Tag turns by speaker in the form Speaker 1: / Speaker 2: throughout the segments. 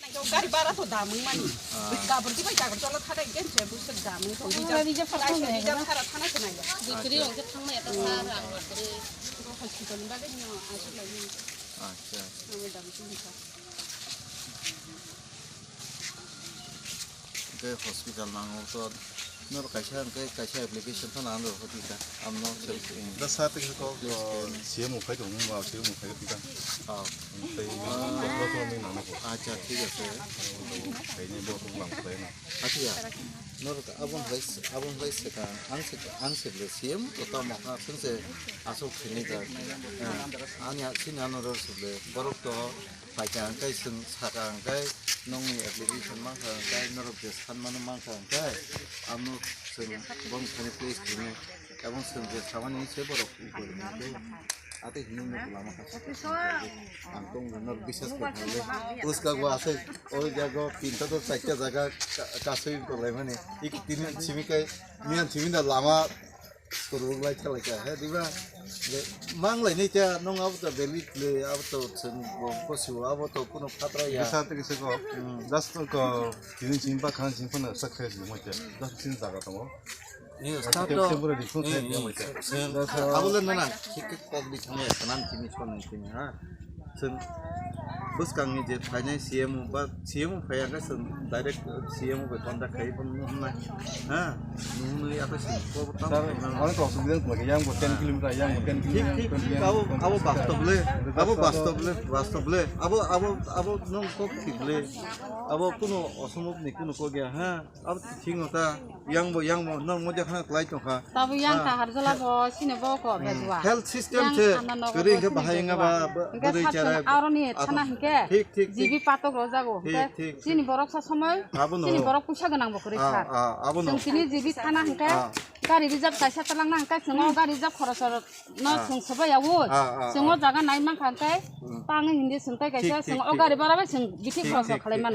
Speaker 1: गाड़ी बारा तो दामों मानी गाबर की भाई गाबर चला था इनके से बुस्तर दामों तो रिजर्व थारा थाना से नहीं
Speaker 2: बिक्री होंगे थांग में तो सारा
Speaker 1: हॉस्पिटल में बागे न्यों आशु लगी
Speaker 3: अच्छा
Speaker 1: हमें दाम की नहीं
Speaker 3: cái hospital nào to nó cái application nó làm được thì cả âm nó sẽ
Speaker 4: nó sát cái có xía một phải cũng vào xía một phải cái gì thì nó thôi mình làm được
Speaker 3: 아자 티겠어요
Speaker 4: phải như bộ cũng làm phải này
Speaker 3: 아티야 너가 아본 회스가 안색을 시험 또 막아 선세 아속 되니까 아니야 신안으로 쓰래 버럭도 발장 가있은 사강 가이 농이 애플리케이션 만큼 가이 너럽게 산만한 만큼 가이 아무 선 봉선의 플레이스 중에 야봉 선제 자원이 세버럭 이거 있는데 आते हिंदी में बुलाना था अंकों में नर विशेष करने ले उसका वो आसे और जगह पिंटा तो सच्चा जगह कासवी को ले मैंने एक तीन चिमी का मियां चिमी दा लामा स्कूल वाला चला क्या है दिवा मांग ले नहीं क्या नोंग अब तो बेली ले अब तो सन वो कोशिश अब तो कुनो फात्रा या
Speaker 4: साथ किसी को दस को तीन चिंपा खान चिंपा ना सकते हैं मुझे दस चिंपा जागा तो
Speaker 3: 이 스타트 아무래도 킥킥 비참해 그난 팀이 좋은 팀이야 전 버스강이 이제 파이널 CM 파야가 선 다이렉트 CM 그 돈다 가입 없나 누누이 앞에 뭐
Speaker 4: orang tu sudah tu yang buat 10 km yang buat 10 km
Speaker 3: 아버 바스토블레 아버 농코 키블레 아버 꾸노 어스모니 꾸노 거기야 아버 팅어다 양보 너 먼저 하나 클라이 좀 가.
Speaker 2: तब yang tak harus lah bos sini boko betul.
Speaker 3: 헬스 시스템 제 그린 그 바행가 봐 버리 있잖아.
Speaker 2: 아로니 차나 hinke.
Speaker 3: 틱.
Speaker 2: 지비 빠똑 로자고. sini borok sa সময়. sini borok pusa genang bokori sar.
Speaker 3: 아버노.
Speaker 2: sini jibi थाना hinke. गाड़ी रिजर्व कैसे तलांग ना hinke semua गाड़ी रिजर्व खरसर no sung sebab ya wo. semua jaga naik mang hinke. Tangi hindi sungkai कैसे semua गाड़ी barabe sung biti खरसर खाले man.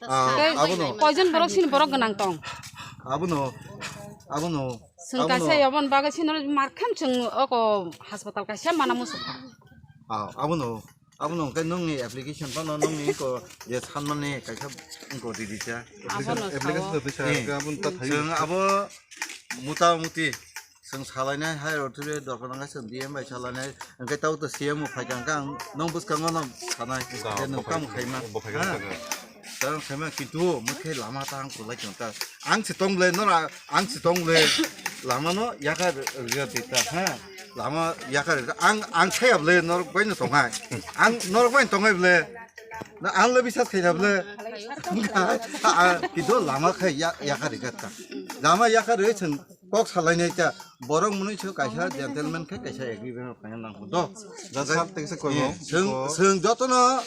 Speaker 3: 아버노.
Speaker 2: poison borok sini borok genang tong.
Speaker 3: 아버노.
Speaker 2: sungkai yaman baga sini markam sung oko hospital कैसे mana musuh.
Speaker 3: 아버노 그 농이 애플리케이션 번호 농이 거 이제 산만에 가서 이거 디디자
Speaker 4: aplikasi tu saya abun tak
Speaker 3: 정 아버 무타무티 성 살아내 하여 어떻게 더가는 선 DM 살아내 그러니까 또 CM 파장강 농부스강 거는 사나이 되는 감 가이마 다른 가면 기도 뭐게 라마당 골라 정다 앙치 동래 너라 앙치 동래 라마노 야가 리어됐다 라마 야가 앙 차야블레 너로 보이는 동아 앙 너로 보이는 동아블레 나 안로 비슷 해야블레 기도 라마 카 야가 리겠다 라마 야가 리전 꼭 살아내자 버럭 문이 저 가셔 젠틀맨 카 가셔 에그리면 그냥 나고도
Speaker 4: dah saat kita sekolah
Speaker 3: 성 저토나